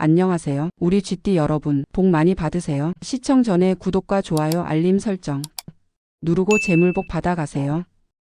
안녕하세요. 우리 쥐띠 여러분, 복 많이 받으세요. 시청 전에 구독과 좋아요, 알림 설정 누르고 재물복 받아가세요.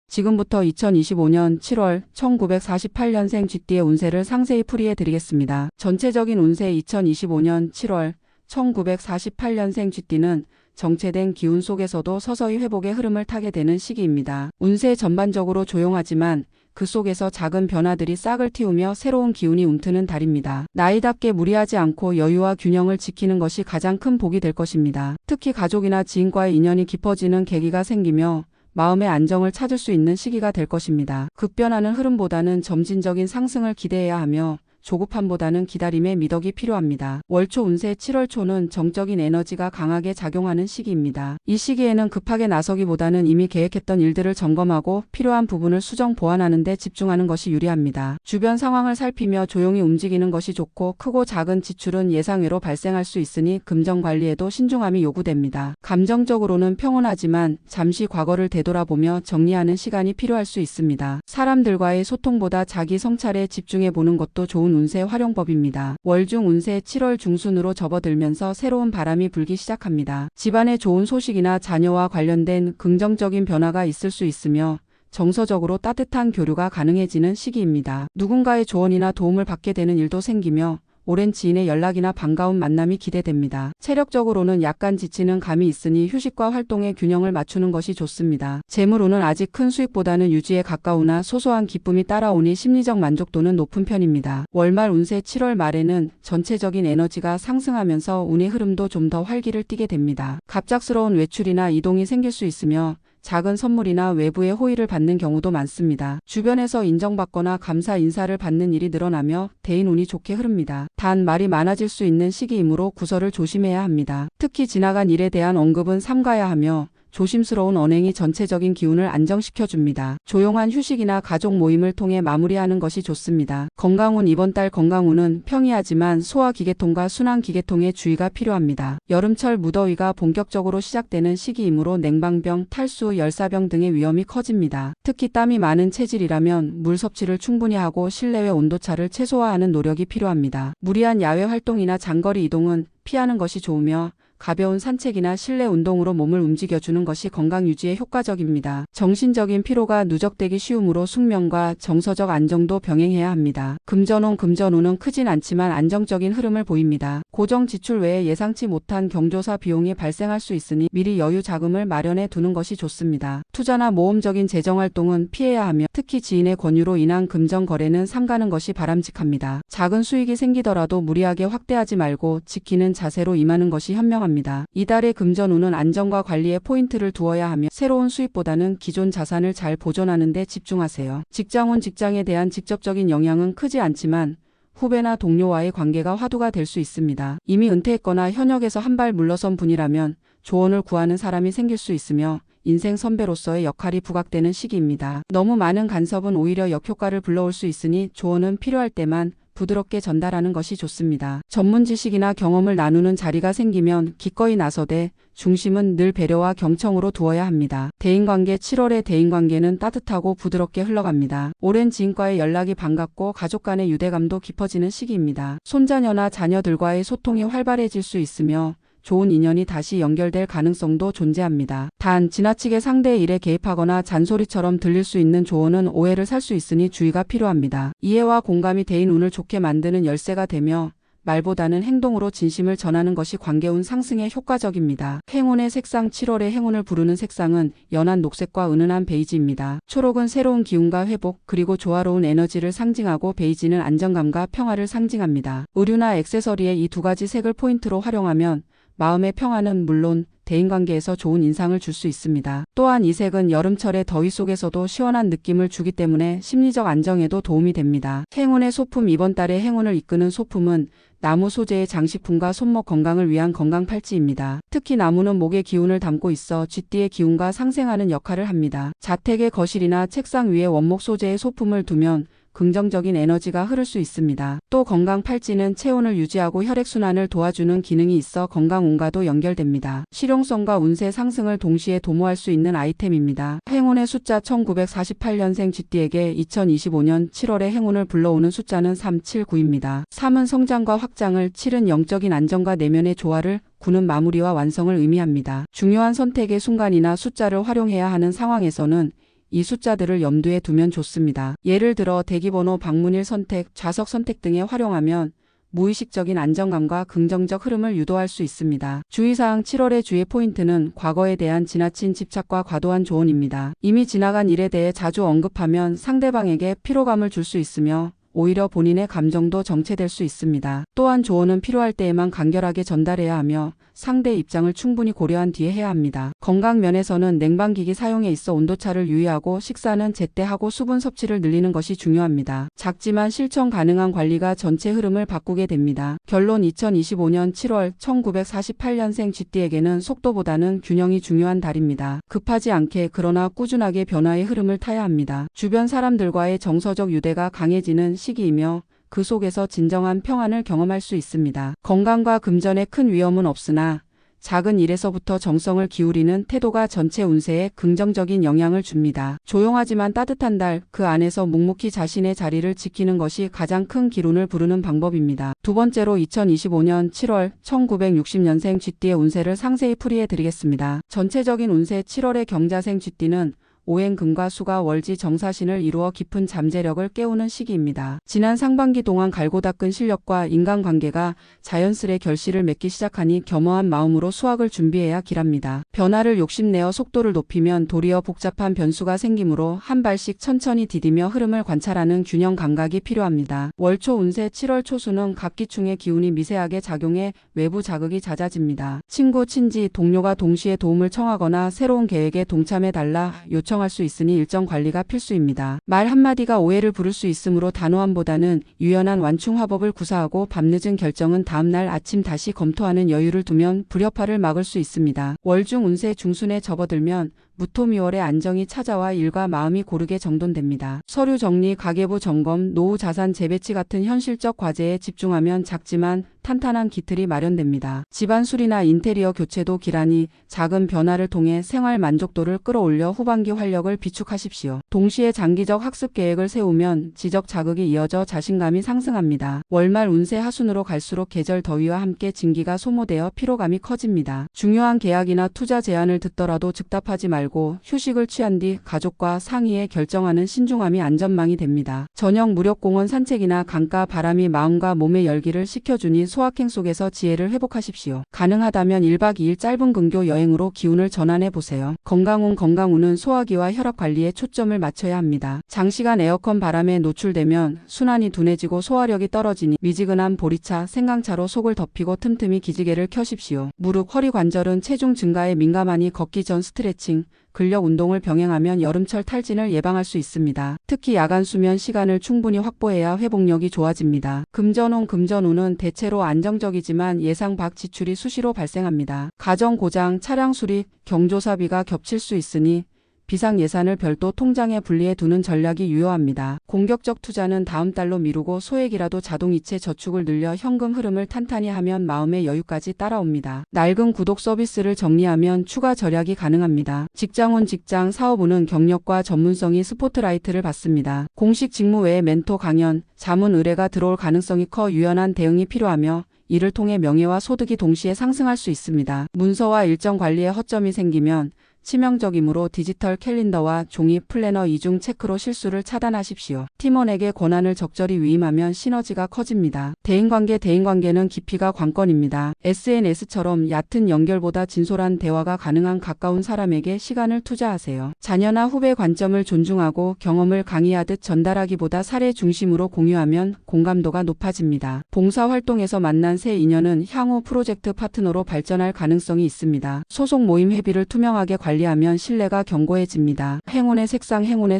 지금부터 2025년 7월 1948년생 쥐띠의 운세를 상세히 풀이해 드리겠습니다. 전체적인 운세 2025년 7월 1948년생 쥐띠는 정체된 기운 속에서도 서서히 회복의 흐름을 타게 되는 시기입니다. 운세 전반적으로 조용하지만 그 속에서 작은 변화들이 싹을 틔우며 새로운 기운이 움트는 달입니다. 나이답게 무리하지 않고 여유와 균형을 지키는 것이 가장 큰 복이 될 것입니다. 특히 가족이나 지인과의 인연이 깊어지는 계기가 생기며 마음의 안정을 찾을 수 있는 시기가 될 것입니다. 급변하는 흐름보다는 점진적인 상승을 기대해야 하며 조급함보다는 기다림의 미덕이 필요합니다. 월초 운세 7월 초는 정적인 에너지가 강하게 작용하는 시기입니다. 이 시기에는 급하게 나서기보다는 이미 계획했던 일들을 점검하고 필요한 부분을 수정 보완하는 데 집중하는 것이 유리합니다. 주변 상황을 살피며 조용히 움직이는 것이 좋고 크고 작은 지출은 예상외로 발생할 수 있으니 금전 관리에도 신중함이 요구됩니다. 감정적으로는 평온하지만 잠시 과거를 되돌아보며 정리하는 시간이 필요할 수 있습니다. 사람들과의 소통보다 자기 성찰에 집중해 보는 것도 좋은 운세 활용법입니다. 월중 운세 7월 중순으로 접어들면서 새로운 바람이 불기 시작합니다. 집안에 좋은 소식이나 자녀와 관련된 긍정적인 변화가 있을 수 있으며 정서적으로 따뜻한 교류가 가능해지는 시기입니다. 누군가의 조언이나 도움을 받게 되는 일도 생기며 오랜 지인의 연락이나 반가운 만남이 기대됩니다. 체력적으로는 약간 지치는 감이 있으니 휴식과 활동의 균형을 맞추는 것이 좋습니다. 재물운은 아직 큰 수익보다는 유지에 가까우나 소소한 기쁨이 따라오니 심리적 만족도는 높은 편입니다. 월말 운세 7월 말에는 전체적인 에너지가 상승하면서 운의 흐름도 좀 더 활기를 띠게 됩니다. 갑작스러운 외출이나 이동이 생길 수 있으며 작은 선물이나 외부의 호의를 받는 경우도 많습니다. 주변에서 인정받거나 감사 인사를 받는 일이 늘어나며 대인 운이 좋게 흐릅니다. 단 말이 많아질 수 있는 시기이므로 구설을 조심해야 합니다. 특히 지나간 일에 대한 언급은 삼가야 하며 조심스러운 언행이 전체적인 기운을 안정시켜줍니다. 조용한 휴식이나 가족 모임을 통해 마무리하는 것이 좋습니다. 건강운 이번 달 건강운은 평이하지만 소화기계통과 순환기계통에 주의가 필요합니다. 여름철 무더위가 본격적으로 시작되는 시기이므로 냉방병, 탈수, 열사병 등의 위험이 커집니다. 특히 땀이 많은 체질이라면 물 섭취를 충분히 하고 실내외 온도차를 최소화하는 노력이 필요합니다. 무리한 야외 활동이나 장거리 이동은 피하는 것이 좋으며 가벼운 산책이나 실내 운동으로 몸을 움직여주는 것이 건강 유지에 효과적입니다. 정신적인 피로가 누적되기 쉬우므로 숙면과 정서적 안정도 병행해야 합니다. 금전운은 크진 않지만 안정적인 흐름을 보입니다. 고정 지출 외에 예상치 못한 경조사 비용이 발생할 수 있으니 미리 여유 자금을 마련해 두는 것이 좋습니다. 투자나 모험적인 재정활동은 피해야 하며 특히 지인의 권유로 인한 금전 거래는 삼가는 것이 바람직합니다. 작은 수익이 생기더라도 무리하게 확대하지 말고 지키는 자세로 임하는 것이 현명합니다. 이달의 금전운은 안정과 관리에 포인트를 두어야 하며 새로운 수입보다는 기존 자산을 잘 보존하는 데 집중하세요. 직장운 직장에 대한 직접적인 영향은 크지 않지만 후배나 동료와의 관계가 화두가 될 수 있습니다. 이미 은퇴했거나 현역에서 한 발 물러선 분이라면 조언을 구하는 사람이 생길 수 있으며 인생 선배로서의 역할이 부각되는 시기입니다. 너무 많은 간섭은 오히려 역효과를 불러올 수 있으니 조언은 필요할 때만 부드럽게 전달하는 것이 좋습니다. 전문 지식이나 경험을 나누는 자리가 생기면 기꺼이 나서되 중심은 늘 배려와 경청으로 두어야 합니다. 대인관계 7월의 대인관계는 따뜻하고 부드럽게 흘러갑니다. 오랜 지인과의 연락이 반갑고 가족 간의 유대감도 깊어지는 시기입니다. 손자녀나 자녀들과의 소통이 활발해질 수 있으며 좋은 인연이 다시 연결될 가능성도 존재합니다. 단 지나치게 상대의 일에 개입하거나 잔소리처럼 들릴 수 있는 조언은 오해를 살 수 있으니 주의가 필요합니다. 이해와 공감이 대인 운을 좋게 만드는 열쇠가 되며 말보다는 행동으로 진심을 전하는 것이 관계운 상승에 효과적입니다. 행운의 색상 7월의 행운을 부르는 색상은 연한 녹색과 은은한 베이지입니다. 초록은 새로운 기운과 회복 그리고 조화로운 에너지를 상징하고 베이지는 안정감과 평화를 상징합니다. 의류나 액세서리의 이 두 가지 색을 포인트로 활용하면 마음의 평화는 물론 대인관계에서 좋은 인상을 줄 수 있습니다. 또한 이 색은 여름철의 더위 속에서도 시원한 느낌을 주기 때문에 심리적 안정에도 도움이 됩니다. 행운의 소품 이번 달에 행운을 이끄는 소품은 나무 소재의 장식품과 손목 건강을 위한 건강 팔찌입니다. 특히 나무는 목의 기운을 담고 있어 쥐띠의 기운과 상생하는 역할을 합니다. 자택의 거실이나 책상 위에 원목 소재의 소품을 두면 긍정적인 에너지가 흐를 수 있습니다. 또 건강 팔찌는 체온을 유지하고 혈액순환을 도와주는 기능이 있어 건강운과도 연결됩니다. 실용성과 운세 상승을 동시에 도모할 수 있는 아이템입니다. 행운의 숫자 1948년생 쥐띠에게 2025년 7월에 행운을 불러오는 숫자는 379입니다. 3은 성장과 확장을, 7은 영적인 안정과 내면의 조화를, 9는 마무리와 완성을 의미합니다. 중요한 선택의 순간이나 숫자를 활용해야 하는 상황에서는 이 숫자들을 염두에 두면 좋습니다. 예를 들어 대기번호, 방문일 선택, 좌석 선택 등에 활용하면 무의식적인 안정감과 긍정적 흐름을 유도할 수 있습니다. 주의사항 7월의 주의 포인트는 과거에 대한 지나친 집착과 과도한 조언입니다. 이미 지나간 일에 대해 자주 언급하면 상대방에게 피로감을 줄 수 있으며 오히려 본인의 감정도 정체될 수 있습니다. 또한 조언은 필요할 때에만 간결하게 전달해야 하며 상대의 입장을 충분히 고려한 뒤에 해야 합니다. 건강 면에서는 냉방기기 사용에 있어 온도차를 유의하고 식사는 제때 하고 수분 섭취를 늘리는 것이 중요합니다. 작지만 실천 가능한 관리가 전체 흐름을 바꾸게 됩니다. 결론 2025년 7월 1948년생 쥐띠에게는 속도보다는 균형이 중요한 달입니다. 급하지 않게 그러나 꾸준하게 변화의 흐름을 타야 합니다. 주변 사람들과의 정서적 유대가 강해지는 시기이며 그 속에서 진정한 평안을 경험할 수 있습니다. 건강과 금전에 큰 위험은 없으나 작은 일에서부터 정성을 기울이는 태도가 전체 운세에 긍정적인 영향을 줍니다. 조용하지만 따뜻한 달, 그 안에서 묵묵히 자신의 자리를 지키는 것이 가장 큰 기운을 부르는 방법입니다. 두 번째로 2025년 7월 1960년생 쥐띠의 운세를 상세히 풀이해 드리겠습니다. 전체적인 운세 7월의 경자생 쥐띠는 오행금과 수가 월지 정사신을 이루어 깊은 잠재력을 깨우는 시기입니다. 지난 상반기 동안 갈고 닦은 실력과 인간관계가 자연스레 결실을 맺기 시작하니 겸허한 마음으로 수확을 준비해야 길합니다. 변화를 욕심내어 속도를 높이면 도리어 복잡한 변수가 생기므로 한 발씩 천천히 디디며 흐름을 관찰하는 균형 감각이 필요합니다. 월초 운세 7월 초수는 갑기충의 기운이 미세하게 작용해 외부 자극이 잦아집니다. 친구, 친지, 동료가 동시에 도움을 청하거나 새로운 계획에 동참해달라 요청할 수 있으니 일정 관리가 필수입니다. 말 한마디가 오해를 부를 수 있으므로 단호함보다는 유연한 완충 화법을 구사하고 밤늦은 결정은 다음날 아침 다시 검토하는 여유를 두면 불협화를 막을 수 있습니다. 월중 운세 중순에 접어들면 무토미월의 안정이 찾아와 일과 마음이 고르게 정돈됩니다. 서류 정리, 가계부 점검, 노후 자산 재배치 같은 현실적 과제에 집중하면 작지만 탄탄한 기틀이 마련됩니다. 집안 수리나 인테리어 교체도 기란이 작은 변화를 통해 생활 만족도를 끌어올려 후반기 활력을 비축하십시오. 동시에 장기적 학습 계획을 세우면 지적 자극이 이어져 자신감이 상승합니다. 월말 운세 하순으로 갈수록 계절 더위와 함께 진기가 소모되어 피로감이 커집니다. 중요한 계약이나 투자 제안을 듣더라도 즉답하지 말고 휴식을 취한 뒤 가족과 상의해 결정하는 신중함이 안전망이 됩니다. 저녁 무력공원 산책이나 강가 바람이 마음과 몸의 열기를 식혀주니 소확행 속에서 지혜를 회복하십시오. 가능하다면 1박 2일 짧은 근교 여행으로 기운을 전환해 보세요. 건강운은 소화기와 혈압 관리에 초점을 맞춰야 합니다. 장시간 에어컨 바람에 노출되면 순환이 둔해지고 소화력이 떨어지니 미지근한 보리차, 생강차로 속을 덮이고 틈틈이 기지개를 켜십시오. 무릎, 허리 관절은 체중 증가에 민감하니 걷기 전 스트레칭, 근력 운동을 병행하면 여름철 탈진을 예방할 수 있습니다. 특히 야간 수면 시간을 충분히 확보해야 회복력이 좋아집니다. 금전운은 대체로 안정적이지만 예상 밖 지출이 수시로 발생합니다. 가정 고장, 차량 수리, 경조사비가 겹칠 수 있으니 비상 예산을 별도 통장에 분리해 두는 전략이 유효합니다. 공격적 투자는 다음 달로 미루고 소액이라도 자동이체 저축을 늘려 현금 흐름을 탄탄히 하면 마음의 여유까지 따라옵니다. 낡은 구독 서비스를 정리하면 추가 절약이 가능합니다. 직장, 사업운은 경력과 전문성이 스포트라이트를 받습니다. 공식 직무 외에 멘토 강연, 자문 의뢰가 들어올 가능성이 커 유연한 대응이 필요하며 이를 통해 명예와 소득이 동시에 상승할 수 있습니다. 문서와 일정 관리에 허점이 생기면 치명적이므로 디지털 캘린더와 종이 플래너 이중 체크로 실수를 차단하십시오. 팀원에게 권한을 적절히 위임하면 시너지가 커집니다. 대인관계는 깊이가 관건입니다. SNS처럼 얕은 연결보다 진솔한 대화가 가능한 가까운 사람에게 시간을 투자하세요. 자녀나 후배 관점을 존중하고 경험을 강의하듯 전달하기보다 사례 중심으로 공유하면 공감도가 높아집니다. 봉사활동에서 만난 새 인연은 향후 프로젝트 파트너로 발전할 가능성이 있습니다. 소속 모임 회비를 투명하게 관리하십시오. 관리하면 신뢰가 견고해집니다. 행운의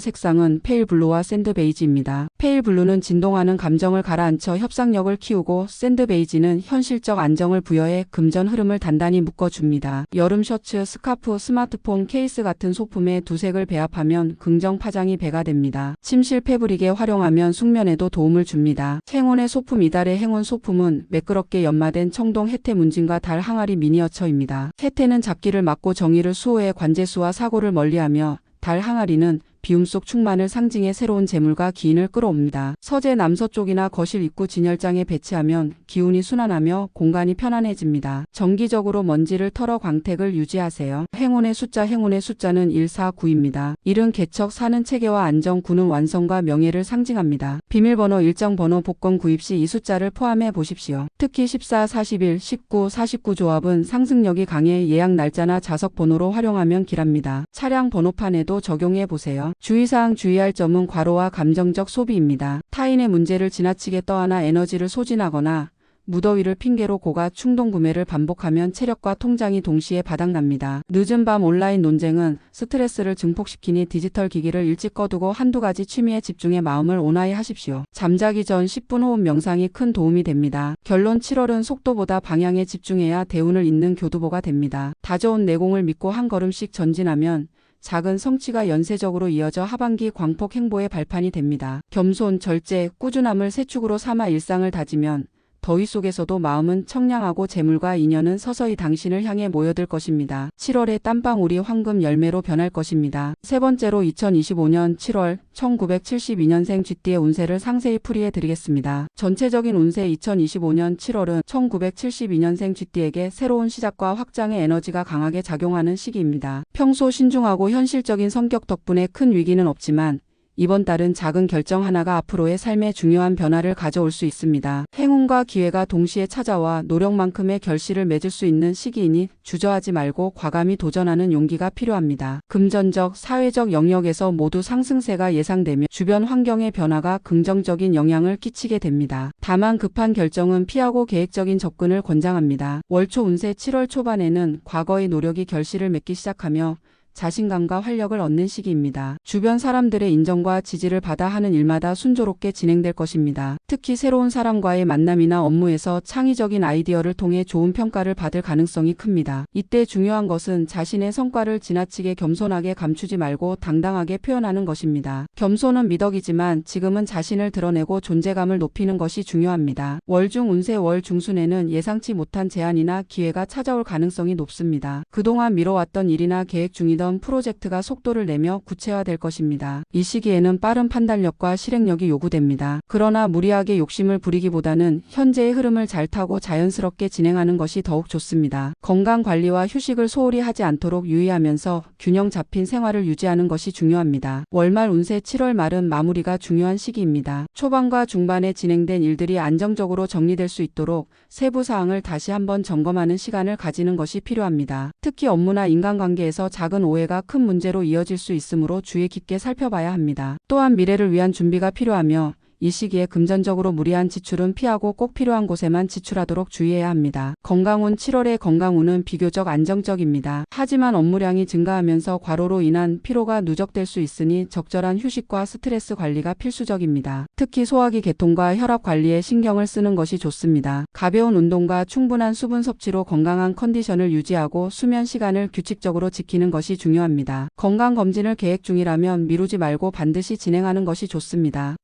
색상은 페일 블루와 샌드 베이지입니다. 페일 블루는 진동하는 감정을 가라앉혀 협상력을 키우고 샌드 베이지는 현실적 안정을 부여해 금전 흐름을 단단히 묶어줍니다. 여름 셔츠, 스카프, 스마트폰 케이스 같은 소품에 두 색을 배합하면 긍정 파장이 배가 됩니다. 침실 패브릭에 활용하면 숙면에도 도움을 줍니다. 행운의 소품 이달의 행운 소품은 매끄럽게 연마된 청동 혜태 문진과 달 항아리 미니어처입니다. 혜태는 잡기를 막고 정의를 수호해 관제수와 사고를 멀리하며 달 항아리는 비움 속 충만을 상징해 새로운 재물과 기인을 끌어옵니다. 서재 남서쪽이나 거실 입구 진열장에 배치하면 기운이 순환하며 공간이 편안해집니다. 정기적으로 먼지를 털어 광택을 유지하세요. 행운의 숫자는 149입니다. 1은 개척, 4는 체계와 안정, 9는 완성과 명예를 상징합니다. 비밀번호, 일정번호, 복권 구입 시 이 숫자를 포함해 보십시오. 특히 14, 41, 19, 49 조합은 상승력이 강해 예약 날짜나 자석 번호로 활용하면 길합니다. 차량 번호판에도 적용해 보세요. 주의사항 주의할 점은 과로와 감정적 소비입니다. 타인의 문제를 지나치게 떠안아 에너지를 소진하거나 무더위를 핑계로 고가 충동 구매를 반복하면 체력과 통장이 동시에 바닥납니다. 늦은 밤 온라인 논쟁은 스트레스를 증폭시키니 디지털 기기를 일찍 꺼두고 한두 가지 취미에 집중해 마음을 온화히 하십시오. 잠자기 전 10분 호흡 명상이 큰 도움이 됩니다. 결론 7월은 속도보다 방향에 집중해야 대운을 잇는 교두보가 됩니다. 다져온 내공을 믿고 한 걸음씩 전진하면 작은 성취가 연쇄적으로 이어져 하반기 광폭 행보의 발판이 됩니다. 겸손, 절제, 꾸준함을 세축으로 삼아 일상을 다지면 더위 속에서도 마음은 청량하고 재물과 인연은 서서히 당신을 향해 모여들 것입니다. 7월의 땀방울이 황금 열매로 변할 것입니다. 세 번째로 2025년 7월 1972년생 쥐띠의 운세를 상세히 풀이해 드리겠습니다. 전체적인 운세 2025년 7월은 1972년생 쥐띠에게 새로운 시작과 확장의 에너지가 강하게 작용하는 시기입니다. 평소 신중하고 현실적인 성격 덕분에 큰 위기는 없지만 이번 달은 작은 결정 하나가 앞으로의 삶에 중요한 변화를 가져올 수 있습니다. 행운과 기회가 동시에 찾아와 노력만큼의 결실을 맺을 수 있는 시기이니 주저하지 말고 과감히 도전하는 용기가 필요합니다. 금전적, 사회적 영역에서 모두 상승세가 예상되며 주변 환경의 변화가 긍정적인 영향을 끼치게 됩니다. 다만 급한 결정은 피하고 계획적인 접근을 권장합니다. 월초 운세 7월 초반에는 과거의 노력이 결실을 맺기 시작하며 자신감과 활력을 얻는 시기입니다. 주변 사람들의 인정과 지지를 받아 하는 일마다 순조롭게 진행될 것입니다. 특히 새로운 사람과의 만남이나 업무에서 창의적인 아이디어를 통해 좋은 평가를 받을 가능성이 큽니다. 이때 중요한 것은 자신의 성과를 지나치게 겸손하게 감추지 말고 당당하게 표현하는 것입니다. 겸손은 미덕이지만 지금은 자신을 드러내고 존재감을 높이는 것이 중요합니다. 월중 운세 월 중순에는 예상치 못한 제안이나 기회가 찾아올 가능성이 높습니다. 그동안 미뤄왔던 일이나 계획 중이던 프로젝트가 속도를 내며 구체화될 것입니다. 이 시기에는 빠른 판단력과 실행력이 요구됩니다. 그러나 무리하게 욕심을 부리기보다는 현재의 흐름을 잘 타고 자연스럽게 진행하는 것이 더욱 좋습니다. 건강 관리와 휴식을 소홀히 하지 않도록 유의하면서 균형 잡힌 생활을 유지하는 것이 중요합니다. 월말 운세 7월 말은 마무리가 중요한 시기입니다. 초반과 중반에 진행된 일들이 안정적으로 정리될 수 있도록 세부 사항을 다시 한번 점검하는 시간을 가지는 것이 필요합니다. 특히 업무나 인간관계에서 작은 오해가 큰 문제로 이어질 수 있으므로 주의 깊게 살펴봐야 합니다. 또한 미래를 위한 준비가 필요하며 이 시기에 금전적으로 무리한 지출은 피하고 꼭 필요한 곳에만 지출하도록 주의해야 합니다. 건강운 7월의 건강운은 비교적 안정적입니다. 하지만 업무량이 증가하면서 과로로 인한 피로가 누적될 수 있으니 적절한 휴식과 스트레스 관리가 필수적입니다. 특히 소화기 개통과 혈압 관리에 신경을 쓰는 것이 좋습니다. 가벼운 운동과 충분한 수분 섭취로 건강한 컨디션을 유지하고 수면 시간을 규칙적으로 지키는 것이 중요합니다. 건강검진을 계획 중이라면 미루지 말고 반드시 진행하는 것이 좋습니다.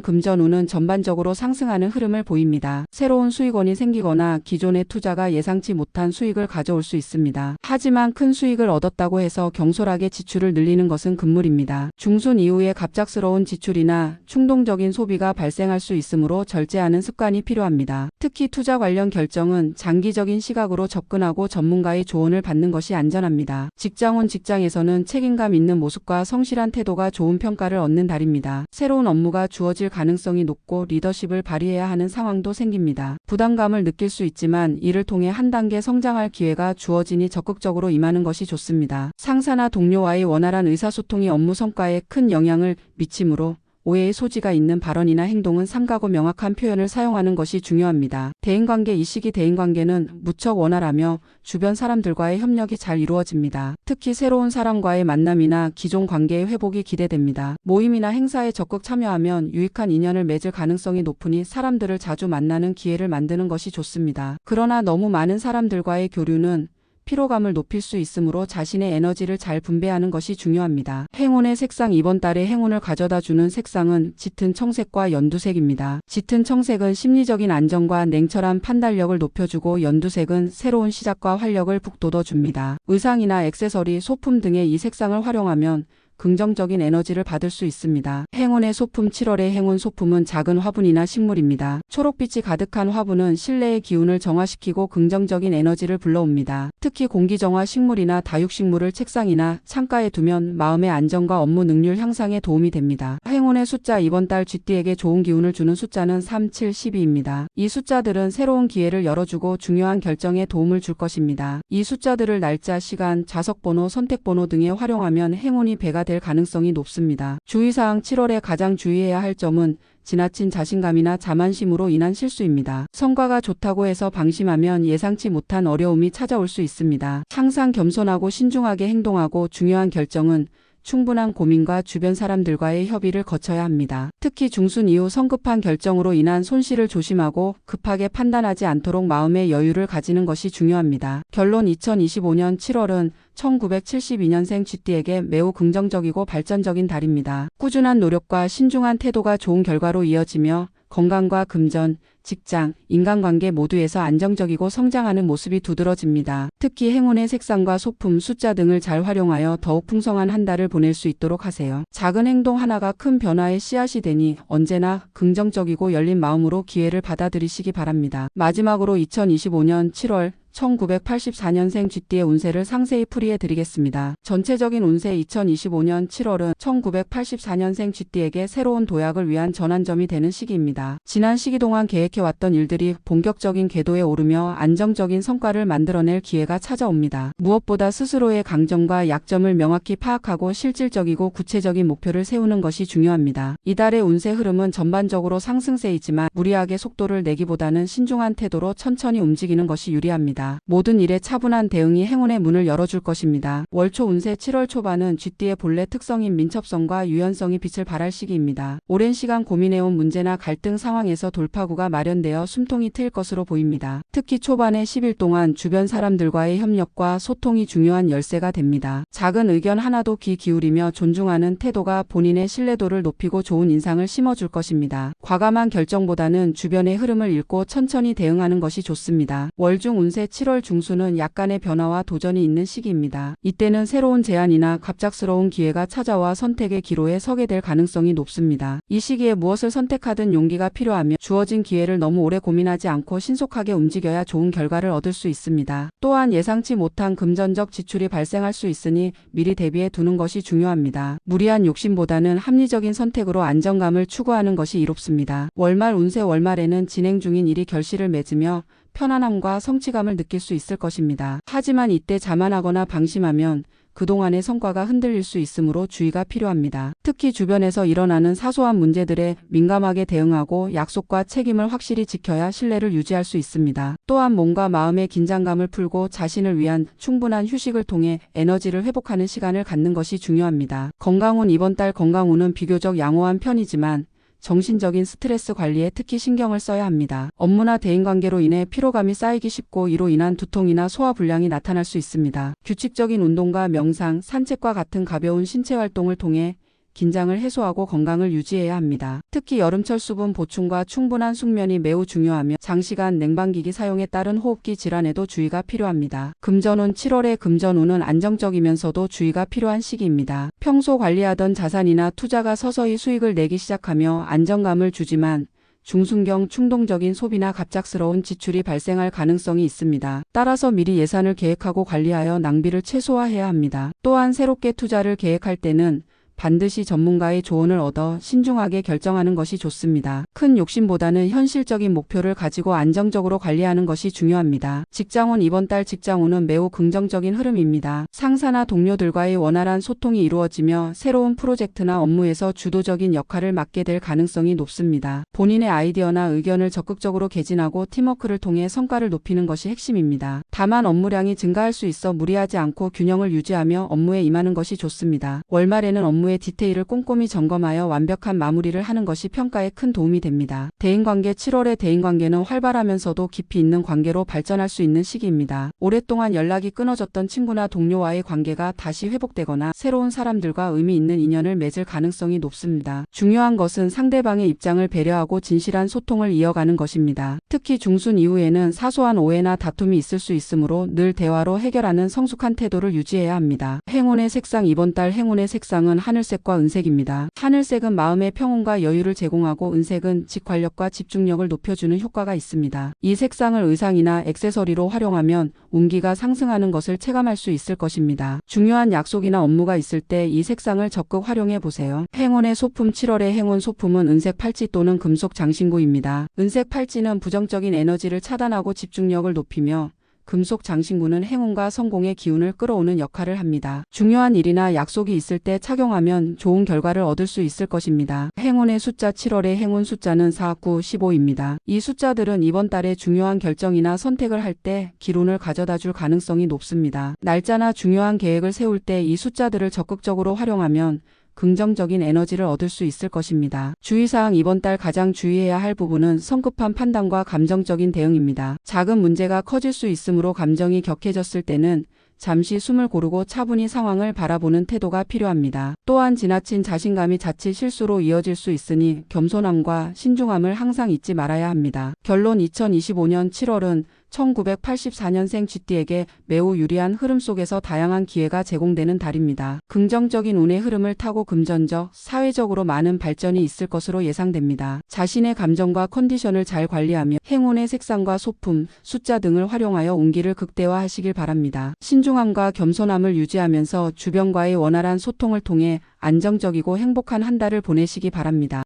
금전운은 전반적으로 상승하는 흐름을 보입니다. 새로운 수익원이 생기거나 기존의 투자가 예상치 못한 수익을 가져올 수 있습니다. 하지만 큰 수익을 얻었다고 해서 경솔하게 지출을 늘리는 것은 금물입니다. 중순 이후에 갑작스러운 지출이나 충동적인 소비가 발생할 수 있으므로 절제하는 습관이 필요합니다. 특히 투자 관련 결정은 장기적인 시각으로 접근하고 전문가의 조언을 받는 것이 안전합니다. 직장에서는 책임감 있는 모습과 성실한 태도가 좋은 평가를 얻는 달입니다. 새로운 업무가 주어질 가능성이 높고 리더십을 발휘해야 하는 상황도 생깁니다. 부담감을 느낄 수 있지만 이를 통해 한 단계 성장할 기회가 주어지니 적극적으로 임하는 것이 좋습니다. 상사나 동료와의 원활한 의사소통이 업무 성과에 큰 영향을 미치므로 오해의 소지가 있는 발언이나 행동은 삼가고 명확한 표현을 사용하는 것이 중요합니다. 대인관계. 이 시기 대인관계는 무척 원활하며 주변 사람들과의 협력이 잘 이루어집니다. 특히 새로운 사람과의 만남이나 기존 관계의 회복이 기대됩니다. 모임이나 행사에 적극 참여하면 유익한 인연을 맺을 가능성이 높으니 사람들을 자주 만나는 기회를 만드는 것이 좋습니다. 그러나 너무 많은 사람들과의 교류는 피로감을 높일 수 있으므로 자신의 에너지를 잘 분배하는 것이 중요합니다. 행운의 색상. 이번 달에 행운을 가져다 주는 색상은 짙은 청색과 연두색입니다. 짙은 청색은 심리적인 안정과 냉철한 판단력을 높여주고 연두색은 새로운 시작과 활력을 북돋워줍니다. 의상이나 액세서리, 소품 등의 이 색상을 활용하면 긍정적인 에너지를 받을 수 있습니다. 행운의 소품. 7월의 행운 소품은 작은 화분이나 식물입니다. 초록빛이 가득한 화분은 실내의 기운을 정화시키고 긍정적인 에너지를 불러옵니다. 특히 공기정화 식물이나 다육식물을 책상이나 창가에 두면 마음의 안정과 업무 능률 향상에 도움이 됩니다. 행운의 숫자. 이번 달 쥐띠에게 좋은 기운을 주는 숫자는 3, 7, 12입니다. 이 숫자들은 새로운 기회를 열어주고 중요한 결정에 도움을 줄 것입니다. 이 숫자들을 날짜, 시간, 좌석번호, 선택번호 등에 활용하면 행운이 배가 될 가능성이 높습니다. 주의사항. 7월에 가장 주의해야 할 점은 지나친 자신감이나 자만심으로 인한 실수입니다. 성과가 좋다고 해서 방심하면 예상치 못한 어려움이 찾아올 수 있습니다. 항상 겸손하고 신중하게 행동하고 중요한 결정은 충분한 고민과 주변 사람들과의 협의를 거쳐야 합니다. 특히 중순 이후 성급한 결정으로 인한 손실을 조심하고 급하게 판단하지 않도록 마음의 여유를 가지는 것이 중요합니다. 결론. 2025년 7월은 1972년생 쥐띠에게 매우 긍정적이고 발전적인 달입니다. 꾸준한 노력과 신중한 태도가 좋은 결과로 이어지며 건강과 금전, 직장, 인간관계 모두에서 안정적이고 성장하는 모습이 두드러집니다. 특히 행운의 색상과 소품, 숫자 등을 잘 활용하여 더욱 풍성한 한 달을 보낼 수 있도록 하세요. 작은 행동 하나가 큰 변화의 씨앗이 되니 언제나 긍정적이고 열린 마음으로 기회를 받아들이시기 바랍니다. 마지막으로 2025년 7월 1984년생 쥐띠의 운세를 상세히 풀이해 드리겠습니다. 전체적인 운세. 2025년 7월은 1984년생 쥐띠에게 새로운 도약을 위한 전환점이 되는 시기입니다. 지난 시기 동안 계획해왔던 일들이 본격적인 궤도에 오르며 안정적인 성과를 만들어낼 기회가 찾아옵니다. 무엇보다 스스로의 강점과 약점을 명확히 파악하고 실질적이고 구체적인 목표를 세우는 것이 중요합니다. 이달의 운세 흐름은 전반적으로 상승세이지만 무리하게 속도를 내기보다는 신중한 태도로 천천히 움직이는 것이 유리합니다. 모든 일에 차분한 대응이 행운의 문을 열어줄 것입니다. 월초 운세. 7월 초반은 쥐띠의 본래 특성인 민첩성과 유연성이 빛을 발할 시기입니다. 오랜 시간 고민해온 문제나 갈등 상황에서 돌파구가 마련되어 숨통이 트일 것으로 보입니다. 특히 초반의 10일 동안 주변 사람들과의 협력과 소통이 중요한 열쇠가 됩니다. 작은 의견 하나도 귀 기울이며 존중하는 태도가 본인의 신뢰도를 높이고 좋은 인상을 심어줄 것입니다. 과감한 결정보다는 주변의 흐름을 읽고 천천히 대응하는 것이 좋습니다. 월중 운세. 7월 중순은 약간의 변화와 도전이 있는 시기입니다. 이때는 새로운 제안이나 갑작스러운 기회가 찾아와 선택의 기로에 서게 될 가능성이 높습니다. 이 시기에 무엇을 선택하든 용기가 필요하며 주어진 기회를 너무 오래 고민하지 않고 신속하게 움직여야 좋은 결과를 얻을 수 있습니다. 또한 예상치 못한 금전적 지출이 발생할 수 있으니 미리 대비해 두는 것이 중요합니다. 무리한 욕심보다는 합리적인 선택으로 안정감을 추구하는 것이 이롭습니다. 월말 운세. 월말에는 진행 중인 일이 결실을 맺으며 편안함과 성취감을 느낄 수 있을 것입니다. 하지만 이때 자만하거나 방심하면 그동안의 성과가 흔들릴 수 있으므로 주의가 필요합니다. 특히 주변에서 일어나는 사소한 문제들에 민감하게 대응하고 약속과 책임을 확실히 지켜야 신뢰를 유지할 수 있습니다. 또한 몸과 마음의 긴장감을 풀고 자신을 위한 충분한 휴식을 통해 에너지를 회복하는 시간을 갖는 것이 중요합니다. 건강운. 이번 달 건강운은 비교적 양호한 편이지만 정신적인 스트레스 관리에 특히 신경을 써야 합니다. 업무나 대인관계로 인해 피로감이 쌓이기 쉽고 이로 인한 두통이나 소화불량이 나타날 수 있습니다. 규칙적인 운동과 명상, 산책과 같은 가벼운 신체 활동을 통해 긴장을 해소하고 건강을 유지해야 합니다. 특히 여름철 수분 보충과 충분한 숙면이 매우 중요하며 장시간 냉방기기 사용에 따른 호흡기 질환에도 주의가 필요합니다. 금전운. 7월의 금전운은 안정적이면서도 주의가 필요한 시기입니다. 평소 관리하던 자산이나 투자가 서서히 수익을 내기 시작하며 안정감을 주지만 중순경 충동적인 소비나 갑작스러운 지출이 발생할 가능성이 있습니다. 따라서 미리 예산을 계획하고 관리하여 낭비를 최소화해야 합니다. 또한 새롭게 투자를 계획할 때는 반드시 전문가의 조언을 얻어 신중하게 결정하는 것이 좋습니다. 큰 욕심보다는 현실적인 목표를 가지고 안정적으로 관리하는 것이 중요합니다. 직장운 이번 달 직장운은 매우 긍정적인 흐름입니다. 상사나 동료들과의 원활한 소통이 이루어지며 새로운 프로젝트나 업무에서 주도적인 역할을 맡게 될 가능성이 높습니다. 본인의 아이디어나 의견을 적극적으로 개진하고 팀워크를 통해 성과를 높이는 것이 핵심입니다. 다만 업무량이 증가할 수 있어 무리하지 않고 균형을 유지하며 업무에 임하는 것이 좋습니다. 월말에는 업무의 디테일을 꼼꼼히 점검하여 완벽한 마무리를 하는 것이 평가에 큰 도움이 됩니다. 대인관계 7월의 대인관계는 활발하면서도 깊이 있는 관계로 발전할 수 있는 시기입니다. 오랫동안 연락이 끊어졌던 친구나 동료와의 관계가 다시 회복되거나 새로운 사람들과 의미 있는 인연을 맺을 가능성이 높습니다. 중요한 것은 상대방의 입장을 배려하고 진실한 소통을 이어가는 것입니다. 특히 중순 이후에는 사소한 오해나 다툼이 있을 수 있으므로 늘 대화로 해결하는 성숙한 태도를 유지해야 합니다. 행운의 색상 이번 달 행운의 색상은 하늘색과 은색입니다. 하늘색은 마음의 평온과 여유를 제공하고 은색은 직관력과 집중력을 높여주는 효과가 있습니다. 이 색상을 의상이나 액세서리로 활용하면 운기가 상승하는 것을 체감할 수 있을 것입니다. 중요한 약속이나 업무가 있을 때 이 색상을 적극 활용해 보세요. 행운의 소품 7월의 행운 소품은 은색 팔찌 또는 금속 장신구입니다. 은색 팔찌는 부정적인 에너지를 차단하고 집중력을 높이며 금속 장신구는 행운과 성공의 기운을 끌어오는 역할을 합니다. 중요한 일이나 약속이 있을 때 착용하면 좋은 결과를 얻을 수 있을 것입니다. 행운의 숫자 7월의 행운 숫자는 4, 9, 15입니다. 이 숫자들은 이번 달에 중요한 결정이나 선택을 할 때 기운을 가져다 줄 가능성이 높습니다. 날짜나 중요한 계획을 세울 때 이 숫자들을 적극적으로 활용하면 긍정적인 에너지를 얻을 수 있을 것입니다. 주의사항 이번 달 가장 주의해야 할 부분은 성급한 판단과 감정적인 대응입니다. 작은 문제가 커질 수 있으므로 감정이 격해졌을 때는 잠시 숨을 고르고 차분히 상황을 바라보는 태도가 필요합니다. 또한 지나친 자신감이 자칫 실수로 이어질 수 있으니 겸손함과 신중함을 항상 잊지 말아야 합니다. 결론 2025년 7월은 1984년생 쥐띠에게 매우 유리한 흐름 속에서 다양한 기회가 제공되는 달입니다. 긍정적인 운의 흐름을 타고 금전적, 사회적으로 많은 발전이 있을 것으로 예상됩니다. 자신의 감정과 컨디션을 잘 관리하며 행운의 색상과 소품, 숫자 등을 활용하여 운기를 극대화하시길 바랍니다. 신중함과 겸손함을 유지하면서 주변과의 원활한 소통을 통해 안정적이고 행복한 한 달을 보내시기 바랍니다.